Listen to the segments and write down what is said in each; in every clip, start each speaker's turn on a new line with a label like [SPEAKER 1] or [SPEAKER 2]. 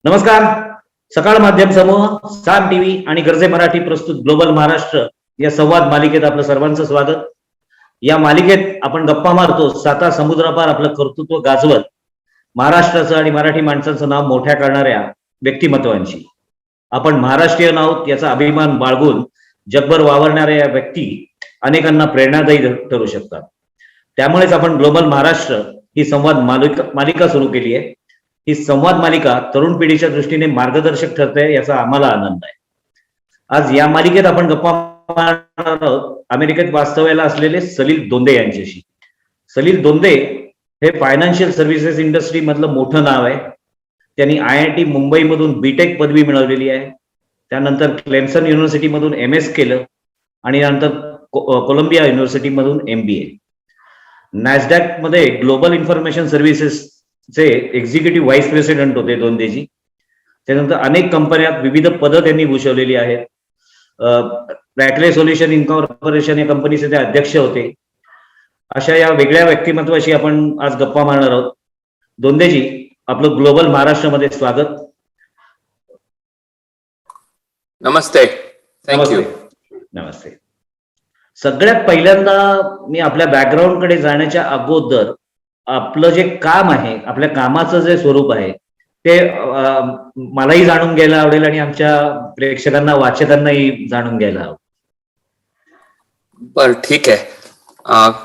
[SPEAKER 1] नमस्कार. सकाळ माध्यम समूह, साम टीव्ही आणि गरजे मराठी प्रस्तुत ग्लोबल महाराष्ट्र या संवाद मालिकेत आपलं सर्वांचं स्वागत. या मालिकेत आपण गप्पा मारतो साता समुद्रापार आपलं कर्तृत्व गाजवत महाराष्ट्राचं आणि मराठी माणसांचं नाव मोठ्या करणाऱ्या व्यक्तिमत्वांची. आपण महाराष्ट्रीयन आहोत याचा अभिमान बाळगून जगभर वावरणाऱ्या या व्यक्ती अनेकांना प्रेरणादायी ठरू शकतात. त्यामुळेच आपण ग्लोबल महाराष्ट्र ही संवाद मालिका सुरू केली आहे. ही संवाद मालिका तरुण पिढीच्या दृष्टीने मार्गदर्शक ठरते याचा आम्हाला आनंद आहे. आज या मालिकेत आपण गप्पा मारणार आहोत अमेरिकेत वास्तव्याला असलेले सलील दोंदे यांच्याशी. सलील दोंदे हे फायनान्शियल सर्व्हिसेस इंडस्ट्री मधलं मोठं नाव आहे. त्यांनी IIT मुंबई मधून बीटेक पदवी मिळवलेली आहे. त्यानंतर क्लेमसन युनिव्हर्सिटी मधून MS केलं आणि नंतर कोलंबिया युनिव्हर्सिटी मधून MBA. नॅसडॅक मध्ये ग्लोबल इन्फॉर्मेशन सर्व्हिसेस चे एक्झिक्युटिव्ह व्हाईस प्रेसिडेंट होते दोंदेजी. त्यानंतर अनेक कंपन्यात विविध पदं त्यांनी भूषवलेली आहेत. रॅटले सोल्युशन इन्कॉर्पोरेशन या कंपनीचे ते अध्यक्ष होते. अशा या वेगळ्या व्यक्तिमत्वाशी आपण आज गप्पा मारणार आहोत. दोंदेजी, आपलं ग्लोबल महाराष्ट्रामध्ये स्वागत.
[SPEAKER 2] नमस्ते. थँक्यू.
[SPEAKER 1] नमस्ते. सगळ्यात पहिल्यांदा मी आपल्या बॅकग्राऊंडकडे जाण्याच्या अगोदर आपलं जे काम आहे, आपल्या कामाचं जे स्वरूप आहे ते मलाही जाणून घ्यायला आवडेल आणि आमच्या प्रेक्षकांना वाचकांनाही जाणून घ्यायला आवडेल.
[SPEAKER 2] बर, ठीक आहे.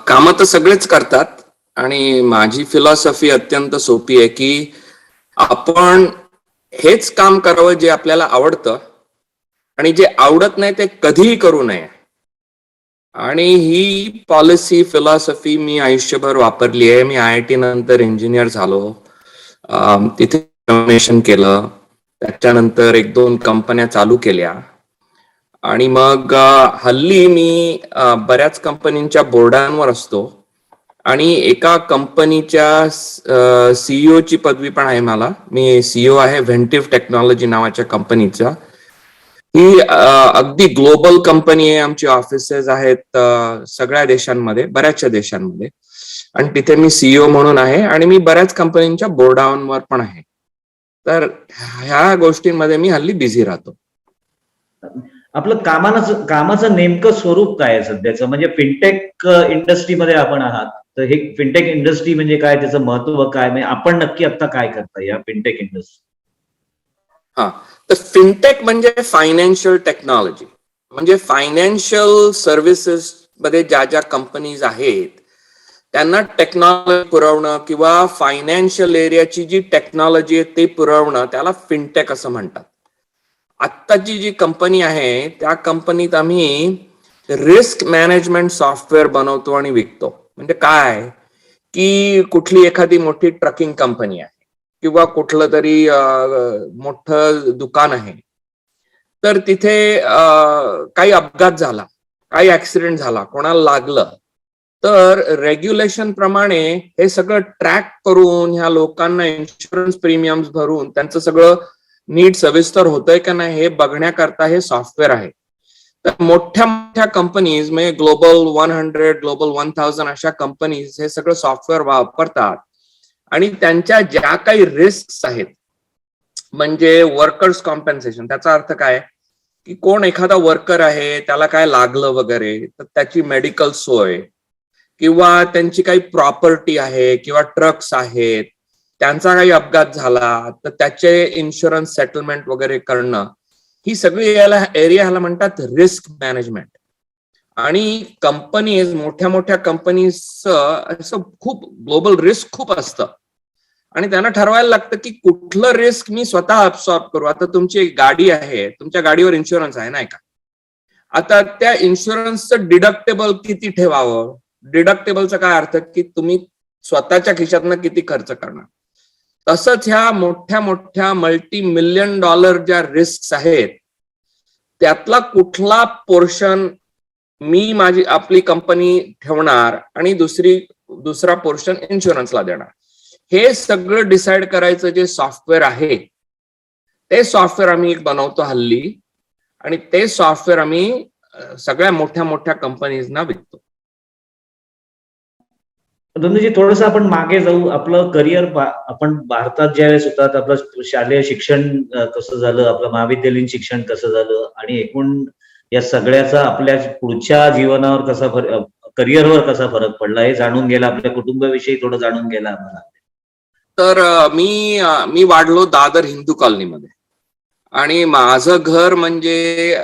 [SPEAKER 2] काम तर सगळेच करतात आणि माझी फिलॉसॉफी अत्यंत सोपी आहे की आपण हेच काम करावं जे आपल्याला आवडतं आणि जे आवडत नाही ते कधीही करू नये. आणि ही पॉलिसी फिलॉसॉफी मी आयुष्यभर वापरली आहे. मी IIT नंतर इंजिनियर झालो, तिथे इनोव्हेशन केलं, त्याच्यानंतर 1-2 कंपन्या चालू केल्या आणि मग हल्ली मी बऱ्याच कंपनींच्या बोर्डांवर असतो आणि एका कंपनीच्या CEO ची पदवी पण आहे मला. मी CEO आहे व्हेंटिव्ह टेक्नॉलॉजी नावाच्या कंपनीचा. ही अगदी ग्लोबल कंपनी आहे. आमची ऑफिसेस आहेत सगळ्या देशांमध्ये, बऱ्याचशा देशांमध्ये, आणि तिथे मी CEO म्हणून आहे आणि मी बऱ्याच कंपनींच्या बोर्डांवर पण आहे. तर ह्या गोष्टींमध्ये मी हल्ली बिझी राहतो.
[SPEAKER 1] आपलं कामाचं नेमकं स्वरूप काय आहे सध्याचं? म्हणजे फिनटेक इंडस्ट्रीमध्ये आपण आहात, तर हे फिनटेक इंडस्ट्री म्हणजे काय, त्याचं महत्व काय, म्हणजे आपण नक्की आता काय करता या फिनटेक इंडस्ट्री?
[SPEAKER 2] तर फिनटेक म्हणजे फायनान्शियल टेक्नॉलॉजी, म्हणजे फायनान्शियल सर्व्हिसेस मध्ये ज्या ज्या कंपनीज आहेत त्यांना टेक्नॉलॉजी पुरवणं किंवा फायनान्शियल एरियाची जी टेक्नॉलॉजी आहे ते पुरवणं, त्याला फिनटेक असं म्हणतात. आत्ताची जी कंपनी आहे त्या कंपनीत आम्ही रिस्क मॅनेजमेंट सॉफ्टवेअर बनवतो आणि विकतो. म्हणजे काय की कुठली एखादी मोठी ट्रकिंग कंपनी आहे किंवा कुठलं तरी मोठं दुकान आहे, तर तिथे काही अपघात झाला, काही ऍक्सिडेंट झाला, कोणाला लागलं, तर रेग्युलेशन प्रमाणे हे सगळं ट्रॅक करून ह्या लोकांना इन्शुरन्स प्रीमियम्स भरून त्यांचं सगळं नीट सविस्तर होतंय का नाही हे बघण्याकरता हे सॉफ्टवेअर आहे. तर मोठ्या मोठ्या कंपनीज म्हणजे ग्लोबल 100, ग्लोबल 1000 अशा कंपनीज हे सगळं सॉफ्टवेअर वापरतात आणि त्यांच्या ज्या काही रिस्क आहेत, म्हणजे वर्कर्स कॉम्पेन्सेशन, त्याचा अर्थ काय की कोण एखादा वर्कर आहे त्याला काय लागलं वगैरे तर त्याची मेडिकल सोय, किंवा त्यांची काही प्रॉपर्टी आहे किंवा ट्रक्स आहेत, त्यांचा काही अपघात झाला तर त्याचे इन्शुरन्स सेटलमेंट वगैरे करणं, ही सगळी ह्याला म्हणतात रिस्क मॅनेजमेंट. आणि कंपनीज, मोठ्या मोठ्या कंपनीजचं असं खूप ग्लोबल रिस्क खूप असतं आणि त्यांना ठरवायला लागतं की कुठलं रिस्क मी स्वतः अब्सॉर्ब करू. आता तुमची गाडी आहे, तुमच्या गाडीवर इन्शुरन्स आहे नाही का, आता त्या इन्शुरन्सचं डिडक्टेबल किती ठेवावं. डिडक्टेबलचा काय अर्थ की तुम्ही स्वतःच्या खिशातनं किती खर्च करणार. तसंच ह्या मोठ्या मोठ्या $multi-million ज्या रिस्क आहेत त्यातला कुठला पोर्शन मी आपली कंपनी ठेवणार आणि दुसरा पोर्शन इन्शुरन्सला देणार, हे सगळं डिसाइड करायचं जे सॉफ्टवेअर आहे ते सॉफ्टवेअर आम्ही बनवतो हल्ली आणि ते सॉफ्टवेअर आम्ही सगळ्या मोठ्या मोठ्या कंपनीजना विकतो.
[SPEAKER 1] दोन्हीजी थोडस आपण मागे जाऊ. आपलं करिअर आपण भारतात ज्यावेळेस होतात, आपलं शालेय शिक्षण कसं झालं, आपलं महाविद्यालयीन शिक्षण कसं झालं आणि एकूण या सगळ्याचा आपल्या पुढच्या जीवनावर कसा करिअरवर कसा फरक पडला हे जाणून घ्यायला, आपल्या कुटुंबाविषयी थोडं जाणून घ्यायला आम्हाला.
[SPEAKER 2] तर मी वाढलो दादर हिंदू कॉलनीमध्ये आणि माझं घर म्हणजे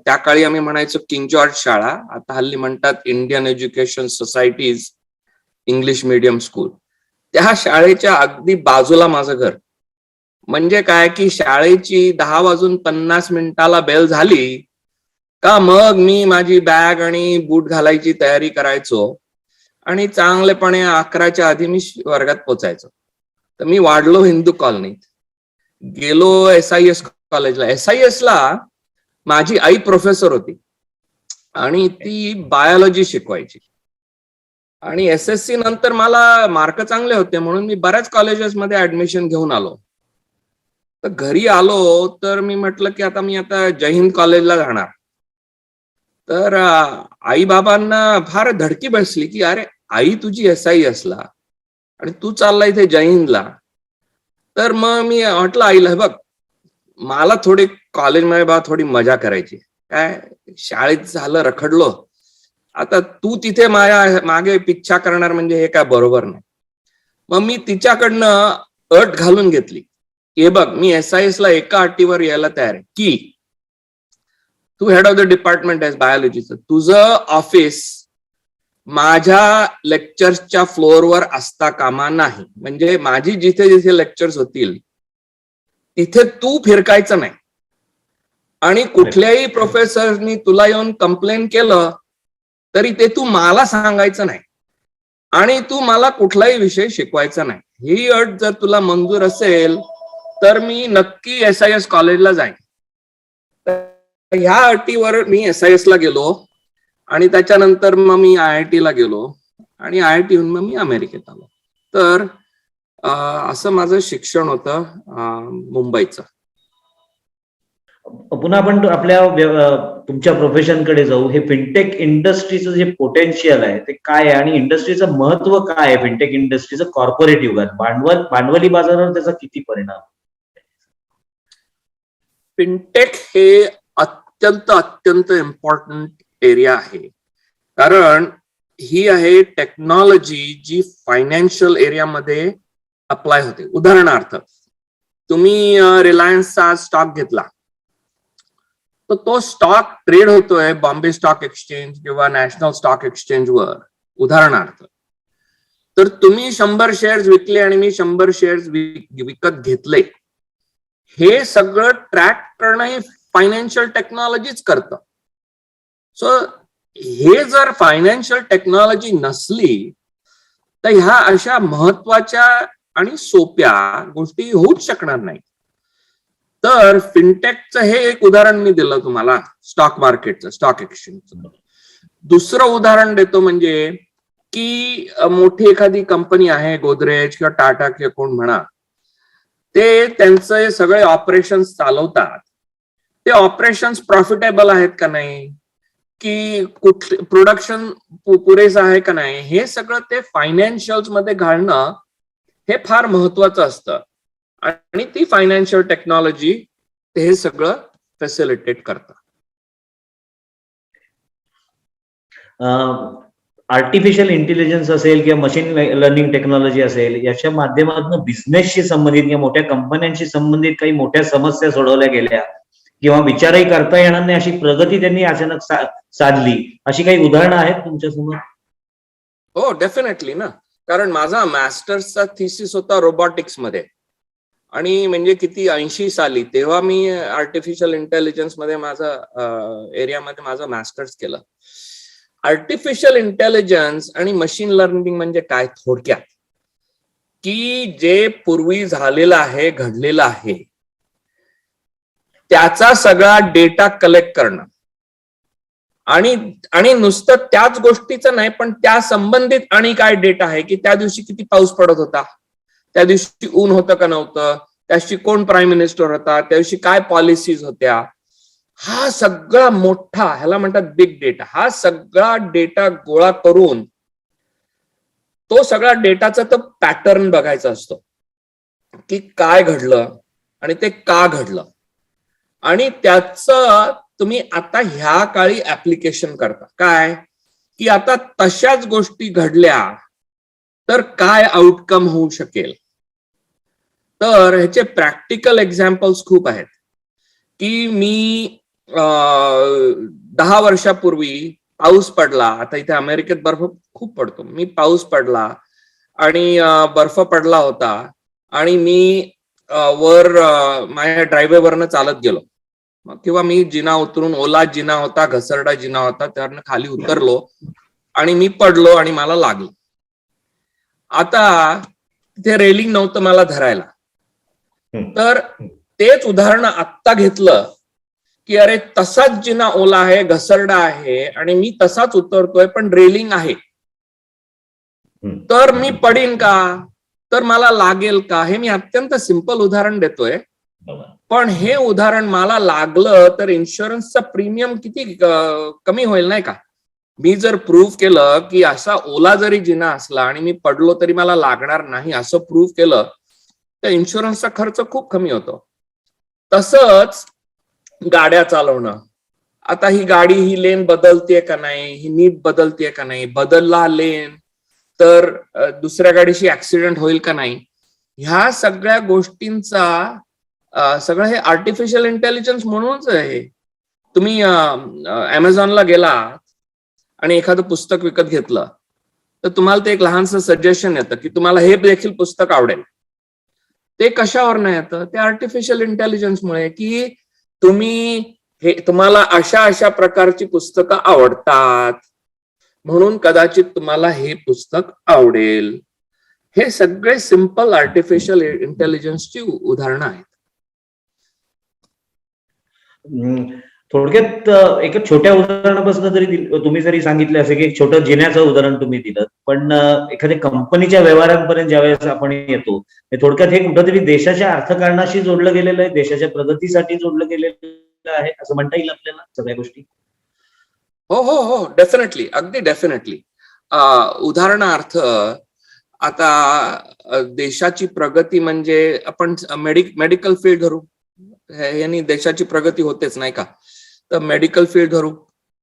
[SPEAKER 2] त्या काळी आम्ही म्हणायचो किंग जॉर्ज शाळा, आता हल्ली म्हणतात Indian education societies English medium school. त्या शाळेच्या अगदी बाजूला माझं घर. म्हणजे काय की शाळेची 10:50 बेल झाली का मग मी माझी बॅग आणि बूट घालायची तयारी करायचो आणि चांगलेपणे 11च्या आधी मी वर्गात पोचायचो. तर मी वाढलो हिंदू कॉलनीत, गेलो SIS कॉलेजला. SIS ला माझी आई प्रोफेसर होती आणि ती बायोलॉजी शिकवायची. आणि SSC नंतर मला मार्क चांगले होते म्हणून मी बऱ्याच कॉलेजेसमध्ये ऍडमिशन घेऊन आलो. तर घरी आलो तर मी म्हटलं की आता जय हिंद कॉलेजला जाणार. तर आई बाबांना फार धडकी बसली की अरे आई तुझी SIS ला आणि तू चालला इथे जय हिंदला. तर मग मी म्हटलं आईला, बघ मला थोडी कॉलेजमध्ये थोडी मजा करायची, काय शाळेत झालं रखडलो, आता तू तिथे माझ्या मागे पिच्छा करणार म्हणजे हे काय बरोबर नाही. मग मी तिच्याकडनं अट घालून घेतली की हे बघ मी SIS ला एका अटीवर यायला तयार आहे की तू हेड ऑफ द डिपार्टमेंट आहेस बायोलॉजीचं, तुझं ऑफिस माझ्या लेक्चर्सच्या फ्लोअरवर असता कामा नाही. म्हणजे माझी जिथे जिथे लेक्चर्स होतील तिथे तू फिरकायचं नाही आणि कुठल्याही प्रोफेसरनी तुला येऊन कंप्लेन केलं तरी ते तू मला सांगायचं नाही आणि तू मला कुठलाही विषय शिकवायचा नाही. ही अट जर तुला मंजूर असेल तर मी नक्की SIS कॉलेजला जाईन. ह्या अटीवर मी SIS ला गेलो आणि त्याच्यानंतर मग मी IIT ला गेलो आणि IIT हून मग मी अमेरिकेत आलो. तर असं माझं शिक्षण होतं मुंबईचं.
[SPEAKER 1] पुन्हा आपण आपल्या तुमच्या प्रोफेशनकडे जाऊ. हे फिनटेक इंडस्ट्रीचं जे पोटेन्शियल आहे ते काय आहे आणि इंडस्ट्रीचं महत्व काय आहे? फिनटेक इंडस्ट्रीचं कॉर्पोरेट युगात भांडवली बाजारावर त्याचा किती परिणाम?
[SPEAKER 2] फिनटेक हे अत्यंत इम्पॉर्टंट एरिया आहे, कारण ही आहे टेक्नॉलॉजी जी फायनान्शियल एरियामध्ये अप्लाय होते. उदाहरणार्थ तुम्ही रिलायन्सचा स्टॉक घेतला तर तो स्टॉक ट्रेड होतोय बॉम्बे स्टॉक एक्सचेंज किंवा नॅशनल स्टॉक एक्सचेंजवर. उदाहरणार्थ तर तुम्ही 100 शेअर्स विकले आणि मी 100 शेअर्स विकत घेतले, हे सगळं ट्रॅक करणं हे फायनान्शियल टेक्नॉलॉजीच करतं. सो हे जर फायनान्शियल टेक्नॉलॉजी नसली तर ह्या अशा महत्वाच्या आणि सोप्या गोष्टी होऊच शकणार नाही. तर फिनटेकचं हे एक उदाहरण मी दिलं तुम्हाला, स्टॉक मार्केटचं, स्टॉक एक्सचेंजचं. दुसरं उदाहरण देतो म्हणजे की मोठी एखादी कंपनी आहे, गोदरेज किंवा टाटा किंवा कोण म्हणा, ते त्यांचे सगळे ऑपरेशन्स चालवतात. ते ऑपरेशन्स प्रॉफिटेबल आहेत का नाही, की कुठले प्रोडक्शन पुरेसं आहे का नाही, हे सगळं ते फायनान्शियल्स मध्ये घालणं हे फार महत्वाचं असतं आणि ती फायनान्शियल टेक्नॉलॉजी हे सगळं फॅसिलिटेट करतं.
[SPEAKER 1] आर्टिफिशियल इंटेलिजन्स असेल किंवा मशीन लर्निंग टेक्नॉलॉजी असेल, याच्या माध्यमातून बिझनेसशी संबंधित किंवा मोठ्या कंपन्यांशी संबंधित काही मोठ्या समस्या सोडवल्या गेल्या किंवा विचारही करता येणार नाही अशी प्रगती त्यांनी अचानक साधली, अशी काही उदाहरणं आहेत तुमच्यासमोर?
[SPEAKER 2] हो, डेफिनेटली ना. कारण माझा मास्टर्सचा थिसिस होता रोबोटिक्स मध्ये आणि म्हणजे किती 80 साली, तेव्हा मी आर्टिफिशियल इंटेलिजन्स मध्ये माझं मास्टर्स केलं. आर्टिफिशियल इंटेलिजन्स आणि मशीन लर्निंग म्हणजे काय थोडक्यात, की जे पूर्वी झालेलं आहे, घडलेलं आहे, त्याचा सगळा डेटा कलेक्ट करणं आणि नुसतं त्याच गोष्टीचं नाही, पण त्या संबंधित आणि काय डेटा आहे, की त्या दिवशी किती पाऊस पडत होता, त्या दिवशी ऊन होतं का नव्हतं, त्या दिवशी कोण प्राईम मिनिस्टर होता, त्या दिवशी काय पॉलिसीज होत्या, हा सगळा मोठा, ह्याला म्हणतात बिग डेटा, हा सगळा डेटा गोळा करून तो सगळा डेटाचा तो पॅटर्न बघायचा असतो की काय घडलं आणि ते का घडलं, आणि त्याचं तुम्ही आता ह्या काळी ऍप्लिकेशन करता. काय की आता तशाच गोष्टी घडल्या तर काय आउटकम होऊ शकेल. तर ह्याचे प्रॅक्टिकल एक्झाम्पल्स खूप आहेत की मी 10 वर्षापूर्वी पाऊस पडला. आता इथे अमेरिकेत बर्फ खूप पडतो. मी पाऊस पडला आणि बर्फ पडला होता आणि मी वर माझ्या ड्रायव्हेवरनं चालत गेलो, किंवा मी जिना उतरून, ओला जिना होता, घसरडा जिना होता, त्यावरनं खाली उतरलो आणि मी पडलो आणि मला लागलं. आता तिथे रेलिंग नव्हतं मला धरायला. तर तेच उदाहरण आत्ता घेतलं की अरे तसाच जिना ओला आहे, घसरडा आहे आणि मी तसाच उतरतोय पण रेलिंग आहे, तर मी पडीन का, तर मला लागेल का. हे मी अत्यंत सिंपल उदाहरण देतोय, पण हे उदाहरण मला लागलं तर इन्शुरन्सचा प्रीमियम किती कमी होईल नाही का. मी जर प्रूव्ह केलं की असा ओला जरी जिना असला आणि मी पडलो तरी मला लागणार नाही असं प्रूव्ह केलं तर इन्शुरन्सचा खर्च खूप कमी होतो. तसंच गाड्या चालवणं. आता ही गाडी, ही लेन बदलतेय का नाही, ही नीट बदलतेय का नाही, बदलला लेन तर दुसऱ्या गाडीशी ऍक्सिडेंट होईल का नाही, ह्या सगळ्या गोष्टींचा सगळं हे आर्टिफिशियल इंटेलिजन्स म्हणूनच आहे. तुम्ही अमेझॉनला गेला आणि एखादं पुस्तक विकत घेतलं तर तुम्हाला ते एक लहानसं सजेशन येतं की तुम्हाला हे देखील पुस्तक आवडेल. ते कशावर येतं, ते आर्टिफिशियल इंटेलिजन्समुळे, की तुम्हाला अशा प्रकारची पुस्तकं आवडतात म्हणून कदाचित तुम्हाला हे पुस्तक आवडेल. हे सगळे सिंपल आर्टिफिशियल इंटेलिजन्सची उदाहरणं आहेत.
[SPEAKER 1] थोडक्यात एका छोट्या उदाहरणापासून जरी तुम्ही जरी सांगितलं असेल की एक छोटं जिन्याचं उदाहरण तुम्ही दिलं, पण एखाद्या कंपनीच्या व्यवहारांपर्यंत ज्यावेळेस आपण येतो, थोडक्यात हे कुठंतरी देशाच्या अर्थकारणाशी जोडलं गेलेलं आहे, देशाच्या प्रगतीसाठी जोडलं गेलेलं आहे असं म्हणता येईल आपल्याला सगळ्या गोष्टी.
[SPEAKER 2] हो हो हो, डेफिनेटली, अगदी डेफिनेटली. उदाहरणार्थ आता देशाची प्रगती म्हणजे आपण मेडिकल फील्ड धरू, यांनी देशाची प्रगती होतेच नाही का. तर मेडिकल फील्ड धरू.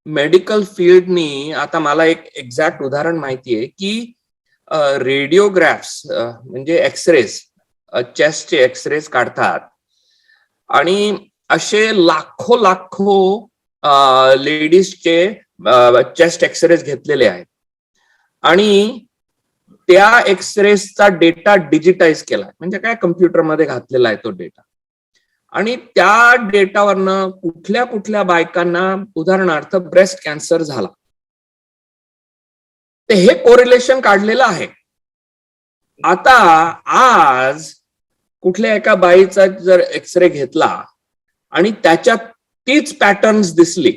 [SPEAKER 2] मेडिकल फील्डनी आता मला एक एक्झॅक्ट उदाहरण माहिती आहे की रेडिओग्राफ्स म्हणजे एक्सरेज, चेस्टचे एक्सरेज काढतात आणि असे लाखो लेडीजचे चेस्ट एक्सरेज घेतलेले आहेत आणि त्या एक्सरेजचा डेटा डिजिटाईज केला, म्हणजे काय कम्प्युटरमध्ये घातलेला आहे तो डेटा, आणि त्या डेटावरनं कुठल्या बायकांना उदाहरणार्थ ब्रेस्ट कॅन्सर झाला ते हे कोरिलेशन काढलेलं आहे. आता आज कुठल्या एका बाईचा जर एक्सरे घेतला आणि त्याच्यात तीच पॅटर्न्स दिसली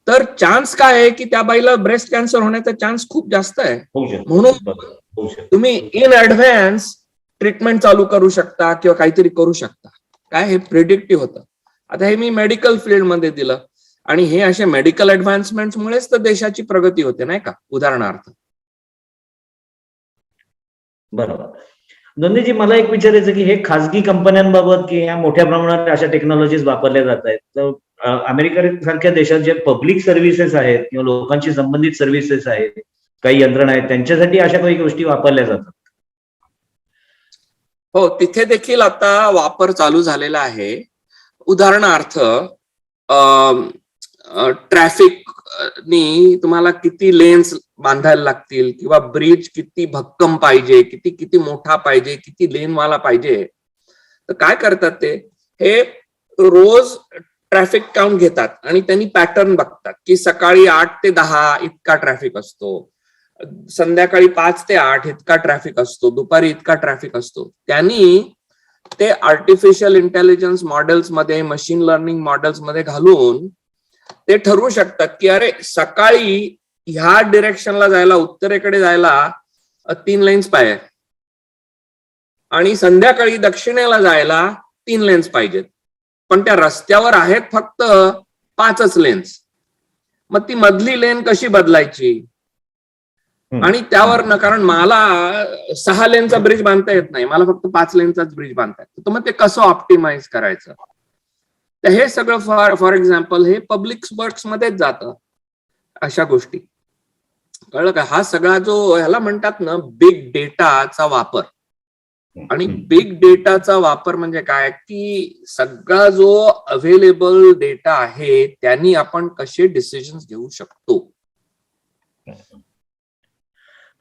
[SPEAKER 2] तर चान्स काय आहे की त्या बाईला ब्रेस्ट कॅन्सर होण्याचा चान्स खूप जास्त आहे. म्हणून तुम्ही इन ऍडव्हान्स ट्रीटमेंट चालू करू शकता किंवा काहीतरी करू शकता. काय हे प्रिडिक्टिव्ह होतं. आता हे मी मेडिकल फील्डमध्ये दिलं आणि हे असे मेडिकल ऍडव्हान्समेंटमुळेच तर देशाची प्रगती होते नाही का, उदाहरणार्थ.
[SPEAKER 1] बरोबर. नंदीजी, मला एक विचारायचं की हे खासगी कंपन्यांबाबत की या मोठ्या प्रमाणात अशा टेक्नॉलॉजीज वापरल्या जात आहेत, तर अमेरिका सारख्या देशात जे पब्लिक सर्व्हिसेस आहेत किंवा लोकांशी संबंधित सर्व्हिसेस आहेत, काही यंत्रणा आहेत, त्यांच्यासाठी अशा काही गोष्टी वापरल्या जातात.
[SPEAKER 2] हो, तिथे देखील आता वापर चालू झालेला आहे. उदाहरणार्थ ट्रॅफिकनी तुम्हाला किती लेन्स बांधायला लागतील किंवा ब्रिज किती भक्कम पाहिजे, किती मोठा पाहिजे, किती लेनवाला पाहिजे, तर काय करतात ते, हे रोज ट्रॅफिक काउंट घेतात आणि त्यांनी पॅटर्न बघतात की सकाळी 8 ते 10 इतका ट्रॅफिक असतो, संध्याकाळी 5 ते 8 इतका ट्रॅफिक असतो, दुपारी इतका ट्रॅफिक असतो. त्यांनी ते आर्टिफिशियल इंटेलिजन्स मॉडेल्स मध्ये, मशीन लर्निंग मॉडेल्स मध्ये घालून ते ठरवू शकतात की अरे सकाळी ह्या डिरेक्शनला जायला, उत्तरेकडे जायला 3 लेन्स पाहिजे आणि संध्याकाळी दक्षिणेला जायला 3 लेन्स पाहिजेत, पण त्या रस्त्यावर आहेत फक्त 5च लेन्स. मग ती मधली लेन कशी बदलायची. आणि त्यावर कारण मला 6 लेनचा ब्रिज बांधता येत नाही, मला फक्त 5 लेनचाच ब्रिज बांधता येतो. तर मग ते कसं ऑप्टिमाइज करायचं, तर हे सगळं फॉर एक्झाम्पल हे पब्लिक वर्क्स मध्येच जातं. अशा गोष्टी कळलं का? हा सगळा जो ह्याला म्हणतात ना बिग डेटाचा वापर, आणि बिग डेटाचा वापर म्हणजे काय की सगळा जो अवेलेबल डेटा आहे त्यांनी आपण कसे डिसिजन घेऊ शकतो.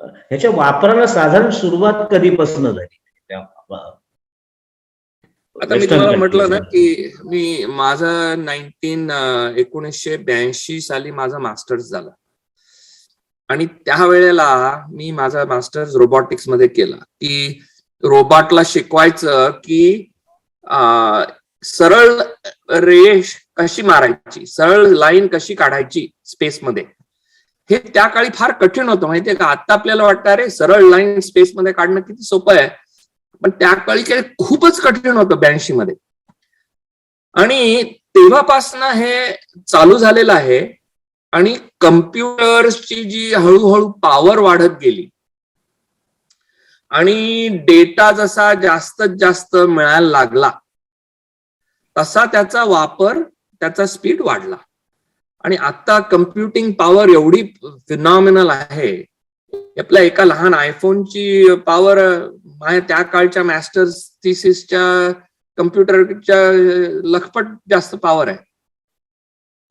[SPEAKER 1] ह्याच्या वापराला साधारण सुरुवात कधीपासून झाली?
[SPEAKER 2] आता मी तुम्हाला म्हटलं ना की मी माझं 1982 साली माझा मास्टर्स झाला, आणि त्यावेळेला मी माझा मास्टर्स रोबोटिक्स मध्ये केला, की रोबोटला शिकवायचं की सरळ रेष कशी मारायची, सरळ लाईन कशी काढायची स्पेसमध्ये. हे त्या काळी फार कठीण होतं माहितीये का? आता आपल्याला वाटतं अरे सरळ लाईन स्पेसमध्ये काढणं किती सोपं आहे, पण त्या काळी काही खूपच कठीण होतं 82 मध्ये. आणि तेव्हापासनं हे चालू झालेलं आहे, आणि कम्प्युटर्सची जी हळूहळू पॉवर वाढत गेली आणि डेटा जसा जास्तीत जास्त मिळायला लागला तसा त्याचा वापर, त्याचा स्पीड वाढला. आणि आता कम्प्युटिंग पॉवर एवढी फिनॉमिनल आहे, आपल्या एका लहान आयफोनची पॉवर त्या काळच्या मास्टर्स थिसिसच्या कम्प्युटरच्या लखपट जास्त पॉवर आहे.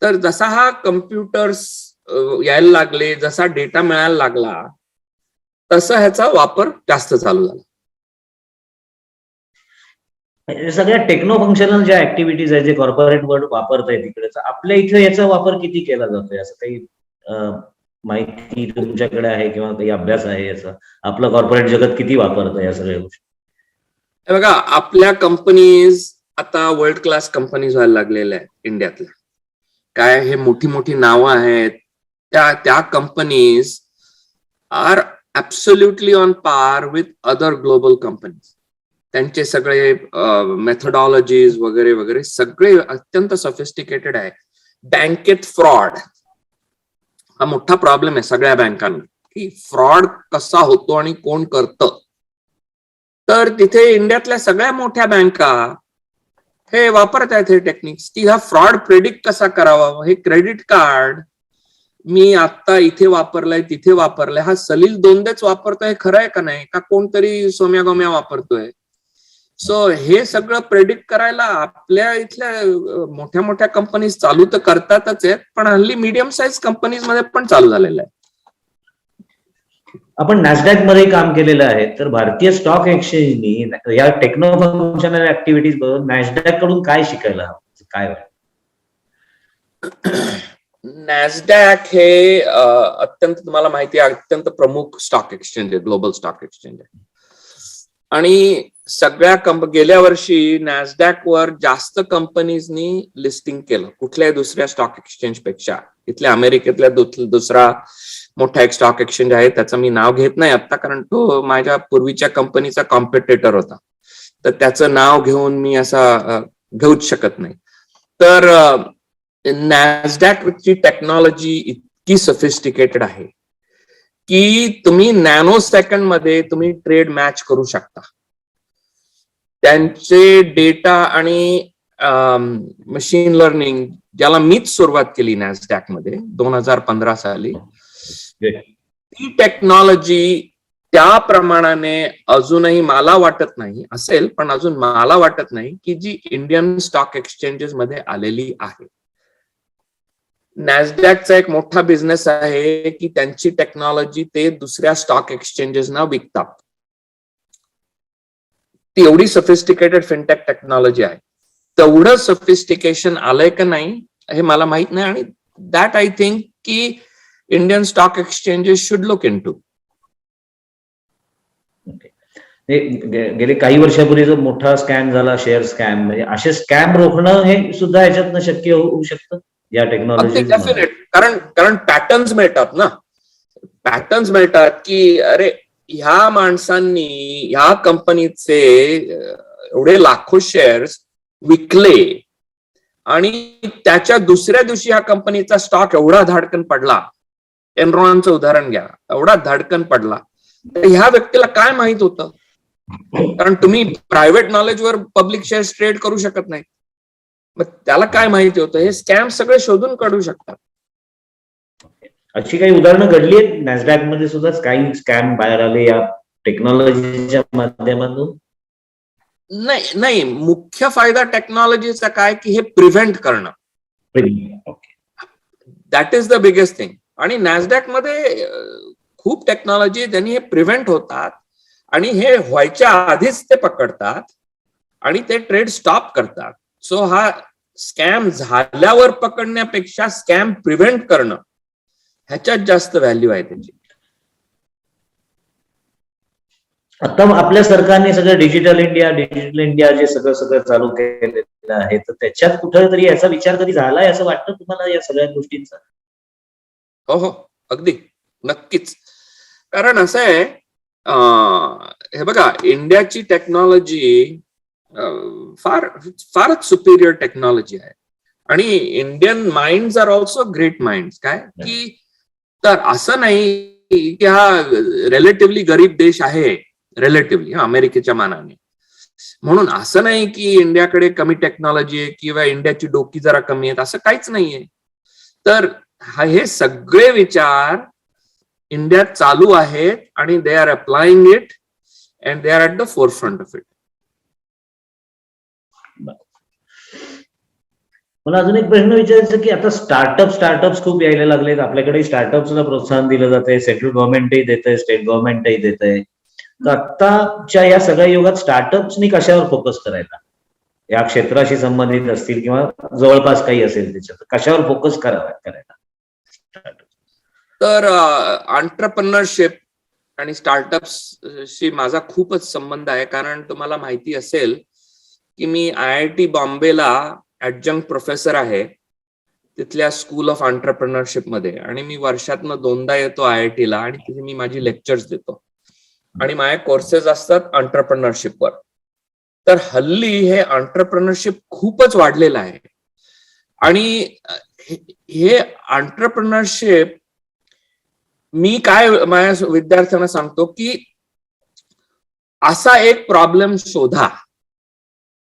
[SPEAKER 2] तर जसा हा कम्प्युटर्स यायला लागले, जसा डेटा मिळायला लागला, तसा ह्याचा वापर जास्त चालू झाला.
[SPEAKER 1] सगळ्या टेक्नो फंक्शनल ज्या ऍक्टिव्हिटीज आहेत जे कॉर्पोरेट वर्ल्ड वापरताय तिकडे, आपल्या इथे याचा वापर किती केला जातोय, असं काही माहिती तुमच्याकडे आहे किंवा काही अभ्यास आहे याचा? आपलं कॉर्पोरेट जगत किती वापरतं या सगळ्या गोष्टी?
[SPEAKER 2] बघा, आपल्या कंपनीज आता वर्ल्ड क्लास कंपनीज व्हायला लागलेल्या आहेत इंडियातल्या. काय हे मोठी मोठी नावं आहेत, त्या companies are absolutely on par with other global companies. त्यांचे सगळे मेथडॉलॉजीज वगैरे वगैरे सगळे अत्यंत सफिस्टिकेटेड आहे. बँकेत फ्रॉड हा मोठा प्रॉब्लेम आहे सगळ्या बँकांना, की फ्रॉड कसा होतो आणि कोण करतं. तर तिथे इंडियातल्या सगळ्या मोठ्या बँका हे वापरत आहेत हे टेक्निक्स, की हा फ्रॉड प्रेडिक्ट कसा करावा. हे क्रेडिट कार्ड मी आता इथे वापरलंय तिथे वापरलंय, हा सलील दोनदेच वापरतोय, खरं आहे का नाही, का कोणतरी सोम्या गोम्या वापरतोय. सो हे सगळं प्रेडिक्ट करायला आपल्या इथल्या मोठ्या मोठ्या कंपनीज चालू तर करतातच आहेत, पण हल्ली मीडियम साईज कंपनीज मध्ये पण चालू झालेलं आहे.
[SPEAKER 1] आपण नॅसडॅक मध्ये काम केलेलं आहे, तर भारतीय स्टॉक एक्सचेंजनी या टेक्नो फंक्शनल ऍक्टिव्हिटीज बद्दल नॅसडॅक कडून काय शिकायला काय?
[SPEAKER 2] नॅसडॅक हे अत्यंत, तुम्हाला माहिती आहे, अत्यंत प्रमुख स्टॉक एक्सचेंज आहे, ग्लोबल स्टॉक एक्सचेंज आहे. आणि सगळ्या गेल्या वर्षी नॅसडॅक वर जास्त कंपनीजनी लिस्टिंग केलं कुठल्याही दुसऱ्या स्टॉक एक्सचेंज पेक्षा. इथल्या अमेरिकेतल्या दुसरा मोठा एक स्टॉक एक्सचेंज आहे, त्याचं मी नाव घेत नाही आता, कारण तो माझ्या पूर्वीच्या कंपनीचा कॉम्पिटिटर होता, तर त्याचं नाव घेऊन मी असा घेऊच शकत नाही. तर नॅसडॅकची टेक्नॉलॉजी इतकी सफिस्टिकेटेड आहे की तुम्ही नॅनो सेकंड मध्ये तुम्ही ट्रेड मॅच करू शकता. त्यांचे डेटा आणि मशीन लर्निंग, ज्याला मीच सुरुवात केली नॅसडॅक मध्ये 2015 साली, ती टेक्नॉलॉजी त्या प्रमाणाने अजूनही मला वाटत नाही असेल, पण अजून मला वाटत नाही की जी इंडियन स्टॉक एक्सचेंजेस मध्ये आलेली आहे. नॅसडॅकचा एक मोठा बिझनेस आहे की त्यांची टेक्नॉलॉजी ते दुसऱ्या स्टॉक एक्सचेंजेसना विकतात. ती एवढी सफिस्टिकेटेड फिनटेक टेक्नॉलॉजी आहे. तेवढं सफिस्टिकेशन आलंय का नाही हे मला माहित नाही, आणि दॅट आय थिंक की Indian stock exchanges should look into.
[SPEAKER 1] गेले काही वर्षापूर्वी जो मोठा स्कॅम झाला, शेअर स्कॅम, म्हणजे असे स्कॅम रोखणं हे सुद्धा ह्याच्यातनं शक्य होऊ शकतं या टेक्नॉलॉजी.
[SPEAKER 2] कारण पॅटर्न्स मिळतात ना, पॅटर्न्स मिळतात की अरे ह्या माणसांनी ह्या कंपनीचे एवढे लाखो शेअर्स विकले आणि त्याच्या दुसऱ्या दिवशी ह्या कंपनीचा स्टॉक एवढा धाडकन पडला एनरॉनचं उदाहरण घ्या, एवढा धडकन पडला. तर ह्या व्यक्तीला काय माहित होतं? कारण तुम्ही प्रायव्हेट नॉलेजवर पब्लिक शेअर्स ट्रेड करू शकत नाही. मग त्याला काय माहिती होतं? हे स्कॅम सगळे शोधून काढू शकतात.
[SPEAKER 1] अशी काही उदाहरणं घडली आहेत नॅसडॅक मध्ये सुद्धा, काही स्कॅम बाहेर आले या टेक्नॉलॉजीच्या माध्यमातून?
[SPEAKER 2] नाही नाही, मुख्य फायदा टेक्नॉलॉजीचा काय की हे प्रिव्हेंट करणं, that is the biggest thing. आणि नॅसडॅक मध्ये खूप टेक्नॉलॉजी त्यांनी हे प्रिव्हेंट होतात आणि हे व्हायच्या आधीच ते पकडतात आणि ते ट्रेड स्टॉप करतात. सो हा स्कॅम झाल्यावर पकडण्यापेक्षा स्कॅम प्रिव्हेंट करणं ह्याच्यात जास्त व्हॅल्यू आहे त्याची.
[SPEAKER 1] आता आपल्या सरकारने सगळं डिजिटल इंडिया जे सगळं चालू केलेलं आहे, तर त्याच्यात कुठेतरी याचा विचार कधी झालाय असं वाटतं तुम्हाला या सगळ्या गोष्टींचा?
[SPEAKER 2] हो हो, अगदी नक्कीच. कारण असं आहे, हे बघा, इंडियाची टेक्नॉलॉजी फारच सुपिरियर टेक्नॉलॉजी आहे आणि Indian minds are also great minds. काय की तर असं नाही की हा रिलेटिव्हली गरीब देश आहे, रिलेटिव्हली अमेरिकेच्या मानाने, म्हणून असं नाही की इंडियाकडे कमी टेक्नॉलॉजी आहे किंवा इंडियाची डोकी जरा कमी आहेत, असं काहीच नाहीये. तर हे सगळे विचार इंडियात चालू आहेत आणि they are applying it and they are at the forefront of it.
[SPEAKER 1] मला अजून एक प्रश्न विचारायचा की आता स्टार्टअप्स खूप यायला लागलेत. आपल्याकडे स्टार्टअप्सला प्रोत्साहन दिलं जाते, सेंट्रल गव्हर्नमेंटही देतंय, स्टेट गव्हर्नमेंटही देतंय. तर आत्ताच्या या सगळ्या युगात स्टार्टअप्सनी कशावर फोकस करायला, या क्षेत्राशी संबंधित असतील किंवा जवळपास काही असेल त्याच्यात, कशावर फोकस करायला?
[SPEAKER 2] तर एंटरप्रेन्योरशिप आणि स्टार्टअप्सशी माझा खूपच संबंध आहे. कारण तुम्हाला माहिती असेल की मी IIT बॉम्बेला ऍडजंक्ट प्रोफेसर आहे तिथल्या स्कूल ऑफ एंटरप्रेन्योरशिप मध्ये, आणि मी वर्षातनं 2दा येतो IIT ला आणि तिथे मी माझी लेक्चर्स देतो आणि माझे कोर्सेस असतात एंटरप्रेन्योरशिपवर. तर हल्ली हे एंटरप्रेन्योरशिप खूपच वाढलेलं आहे आणि हे एंटरप्रेन्योरशिप, मी काय माझ्या विद्यार्थ्यांना सांगतो की असा एक प्रॉब्लेम शोधा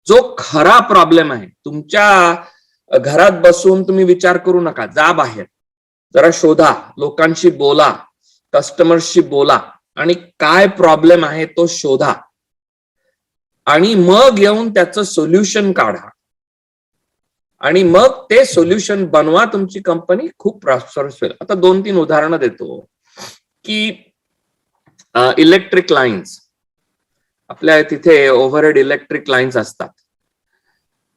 [SPEAKER 2] जो खरा प्रॉब्लेम आहे. तुमच्या घरात बसून तुम्ही विचार करू नका, जा बाहेर जरा शोधा, लोकांशी बोला, कस्टमर्सशी बोला आणि काय प्रॉब्लेम आहे तो शोधा आणि मग येऊन त्याचं सोल्युशन काढा आणि मग ते सोल्युशन बनवा. तुमची कंपनी खूप प्रॉस्परस होईल. आता 2-3 उदाहरणं देतो की इलेक्ट्रिक लाईन्स, आपल्या तिथे ओव्हरहेड इलेक्ट्रिक लाईन्स असतात,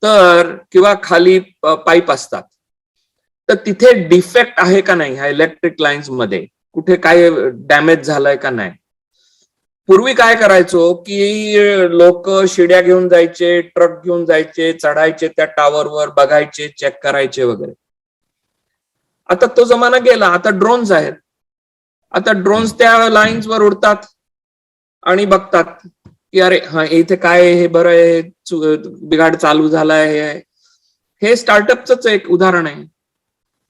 [SPEAKER 2] तर किंवा खाली पाईप असतात, तर तिथे डिफेक्ट आहे का नाही ह्या इलेक्ट्रिक लाईन्स मध्ये, कुठे काय डॅमेज झालंय का नाही. पूर्वी काय करायचो की लोक शिड्या घेऊन जायचे, ट्रक घेऊन जायचे, चढायचे त्या टावरवर, बघायचे, चेक करायचे वगैरे. आता तो जमाना गेला, आता ड्रोन्स आहेत. आता ड्रोन्स त्या लाईन्स वर उडतात आणि बघतात की अरे हा इथे काय, हे बरं आहे, बिघाड चालू झालाय. हे स्टार्टअपच एक उदाहरण आहे.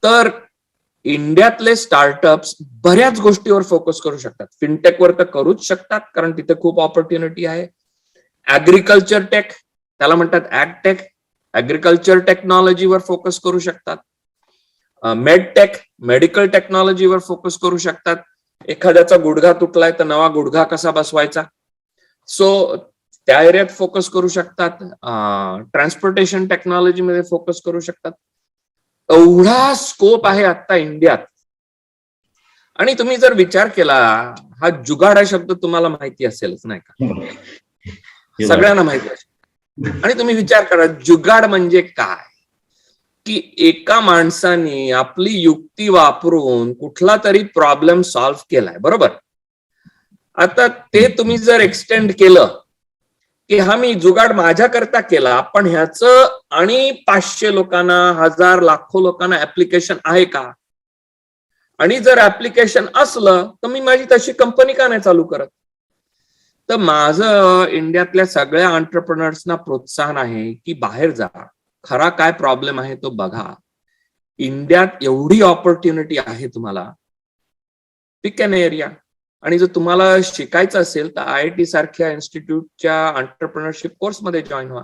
[SPEAKER 2] तर इंडियातले स्टार्टअप्स बऱ्याच गोष्टीवर फोकस करू शकतात. फिनटेकवर तर करूच शकतात कारण तिथे खूप ऑपॉर्च्युनिटी आहे. ऍग्रिकल्चर टेक, त्याला म्हणतात ऍग्टेक, ऍग्रिकल्चर टेक्नॉलॉजीवर फोकस करू शकतात. मेडटेक, मेडिकल टेक्नॉलॉजीवर फोकस करू शकतात. एखाद्याचा गुडघा तुटलाय तर नवा गुडघा कसा बसवायचा, सो त्या एरियात फोकस करू शकतात. ट्रान्सपोर्टेशन टेक्नॉलॉजी मध्ये फोकस करू शकतात. एवढा स्कोप आहे आता इंडियात. आणि तुम्ही जर विचार केला, हा जुगाड हा शब्द तुम्हाला माहिती असेलच नाही का, सगळ्यांना माहिती असेल. आणि तुम्ही विचार करा जुगाड म्हणजे काय, की एका माणसाने आपली युक्ती वापरून कुठला तरी प्रॉब्लेम सॉल्व्ह केलाय, बरोबर. आता ते तुम्ही जर एक्सटेंड केलं की हा मी जुगाड माझ्याकरता केला, पण ह्याचं आणि 500 लोकांना, 1000, लाखो लोकांना ऍप्लिकेशन आहे का, आणि जर ऍप्लिकेशन असलं तर मी माझी तशी कंपनी का नाही चालू करत. तर माझं इंडियातल्या सगळ्या एंटरप्रेन्योर्सना प्रोत्साहन आहे की बाहेर जा, खरा काय प्रॉब्लेम आहे तो बघा. इंडियात एवढी ऑपॉर्च्युनिटी आहे तुम्हाला पिक एन एरिया. आणि जर तुम्हाला शिकायचं असेल तर IIT सारख्या इन्स्टिट्यूटच्या एंटरप्रेन्योरशिप कोर्समध्ये जॉईन व्हा.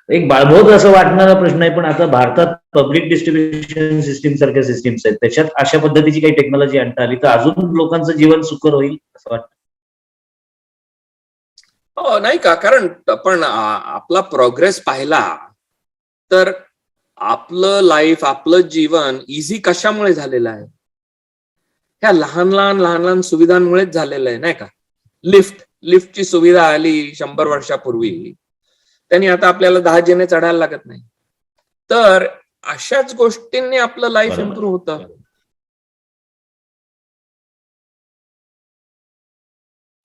[SPEAKER 1] एक बाळबोध असं वाटणारा प्रश्न आहे, पण आता भारतात पब्लिक डिस्ट्रीब्युशन सिस्टीम सारख्या सिस्टीम्स आहेत, त्याच्यात अशा पद्धतीची काही टेक्नॉलॉजी आणता आली तर अजून लोकांचं जीवन सुकर होईल असं वाटतं.
[SPEAKER 2] हो, नाही का, कारण आपण आपला प्रोग्रेस पाहिला तर आपलं लाईफ, आपलं जीवन इझी कशामुळे झालेलं आहे? ह्या लहान लहान सुविधांमुळेच झालेलं आहे, नाही का? लिफ्टची सुविधा आली 100 वर्षापूर्वी, त्यांनी आता आपल्याला 10 जिने चढायला लागत नाही. तर अशाच गोष्टींनी आपलं लाईफ
[SPEAKER 1] बरोबर.
[SPEAKER 2] इम्प्रूव्ह होतं.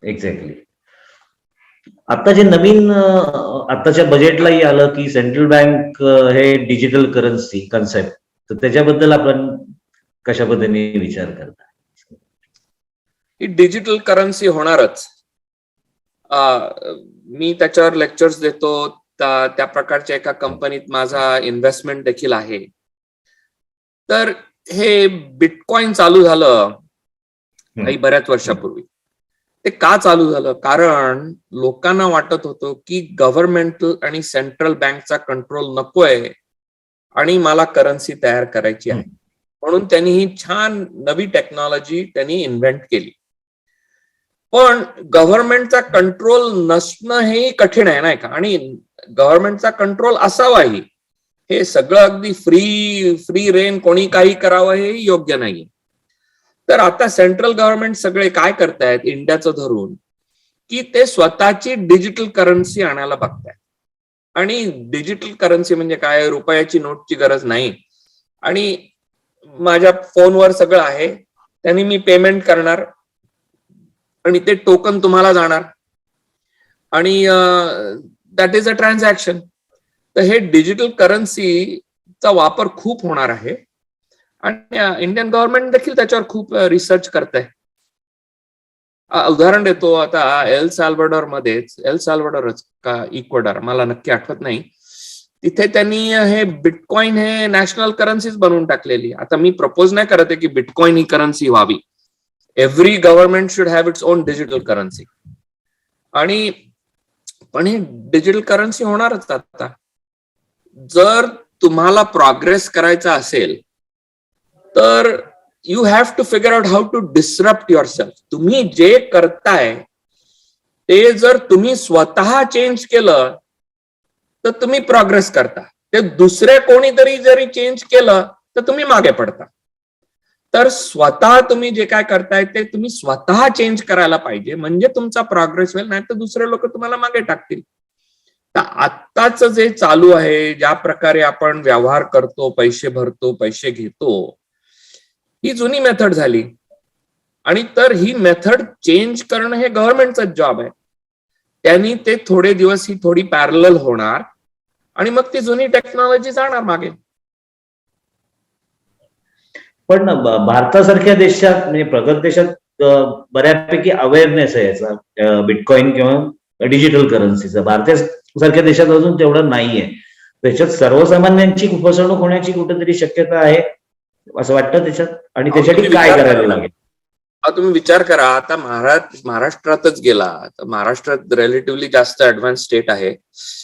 [SPEAKER 1] एक्झॅक्टली. आता जे नवीन आताच्या बजेटलाही आलं की सेंट्रल बँक हे डिजिटल करन्सी कन्सेप्ट, तर त्याच्याबद्दल आपण कशा पद्धतीने विचार करता?
[SPEAKER 2] ही डिजिटल करन्सी होणारच. मी त्याच्यावर लेक्चर्स देतो. त्या प्रकारच्या एका कंपनीत माझा इन्व्हेस्टमेंट देखील आहे. तर हे बिटकॉइन चालू झालं काही बऱ्याच वर्षापूर्वी. ते का चालू झालं? कारण लोकांना वाटत होतं की गव्हर्नमेंटल आणि सेंट्रल बँकचा कंट्रोल नकोय आणि मला करन्सी तयार करायची आहे. म्हणून त्यांनी ही छान नवी टेक्नॉलॉजी त्यांनी इन्व्हेंट केली. पण गव्हर्नमेंटचा कंट्रोल नसणं हे कठीण आहे, नाही का? आणि गव्हर्नमेंटचा कंट्रोल असावाही. हे सगळं अगदी फ्री रेन कोणी काही करावं हे योग्य नाही. तर आता सेंट्रल गव्हर्नमेंट सगळे काय करतायत, इंडियाचं धरून, की ते स्वतःची डिजिटल करन्सी आणायला बघतायत. आणि डिजिटल करन्सी म्हणजे काय? रुपयाची नोटची गरज नाही. आणि माझ्या फोनवर सगळं आहे, त्यांनी मी पेमेंट करणार आणि ते टोकन तुम्हाला जाणार आणि दॅट इज अ ट्रान्झॅक्शन. तर हे डिजिटल करन्सीचा वापर खूप होणार आहे आणि इंडियन गव्हर्नमेंट देखील त्याच्यावर खूप रिसर्च करत आहे. उदाहरण देतो, आता एल साल्वाडोरच का इक्वेडॉर, मला नक्की आठवत नाही, तिथे त्यांनी हे बिटकॉइन हे नॅशनल करन्सीच बनवून टाकलेली. आता मी प्रपोज नाही करत आहे की बिटकॉइन ही करन्सी व्हावी. Every government should have its own digital currency. आणि पण ही डिजिटल करन्सी होणारच. आता जर तुम्हाला प्रोग्रेस करायचा असेल तर you have to figure out how to disrupt yourself. तुम्ही जे करताय ते जर तुम्ही स्वतः चेंज केलं तर तुम्ही प्रोग्रेस करता. ते दुसरे कोणीतरी जरी चेंज केलं तर तुम्ही मागे पडता. तर स्वतः तुम्ही जे काय करताय ते तुम्ही स्वतः चेंज करायला पाहिजे, म्हणजे तुमचा प्रोग्रेस होईल. नाही तर दुसरे लोक तुम्हाला मागे टाकतील. तर आत्ताच जे चालू आहे, ज्या प्रकारे आपण व्यवहार करतो, पैसे भरतो, पैसे घेतो, ही जुनी मेथड झाली. आणि तर ही मेथड चेंज करणं हे गव्हर्नमेंटचं जॉब आहे. त्यांनी ते थोडे दिवस ही थोडी पॅरलल होणार आणि मग ती जुनी टेक्नॉलॉजी जाणार मागे.
[SPEAKER 1] पण भारतासारख्या देशात, म्हणजे प्रगत देशात बऱ्यापैकी अवेअरनेस आहे याचा, बिटकॉइन किंवा डिजिटल करन्सीचा. भारतासारख्या देशात अजून तेवढं नाहीये. त्याच्यात सर्वसामान्यांची फसवणूक होण्याची कुठेतरी शक्यता आहे असं वाटतं त्याच्यात, आणि त्यासाठी काय करायला लागेल?
[SPEAKER 2] तुम्ही विचार करा, आता महाराष्ट्रातच गेला तर महाराष्ट्रात रिलेटिव्हली जास्त ऍडव्हान्स स्टेट आहे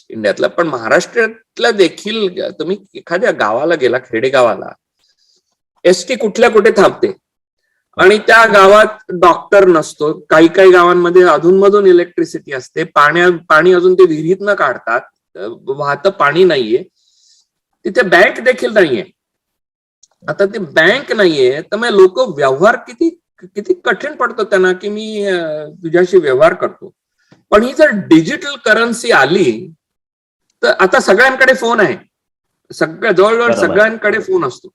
[SPEAKER 2] इंडियातला. पण महाराष्ट्रातला देखील तुम्ही एखाद्या गावाला गेला, खेडेगावाला, एसटी कुठे थांबते आणि त्या गावात डॉक्टर नसतो. काही काही गावांमध्ये अधूनमधून इलेक्ट्रिसिटी असते, पाणी अजून ते विहिरीतनं काढतात, वाहतं पाणी नाहीये, तिथे बँक देखील नाहीये. आता ते बँक नाहीये तर मग लोक व्यवहार किती कठीण पडतो त्यांना की मी तुझ्याशी व्यवहार करतो. पण ही जर डिजिटल करन्सी आली तर आता सगळ्यांकडे फोन आहे, जवळजवळ सगळ्यांकडे फोन असतो.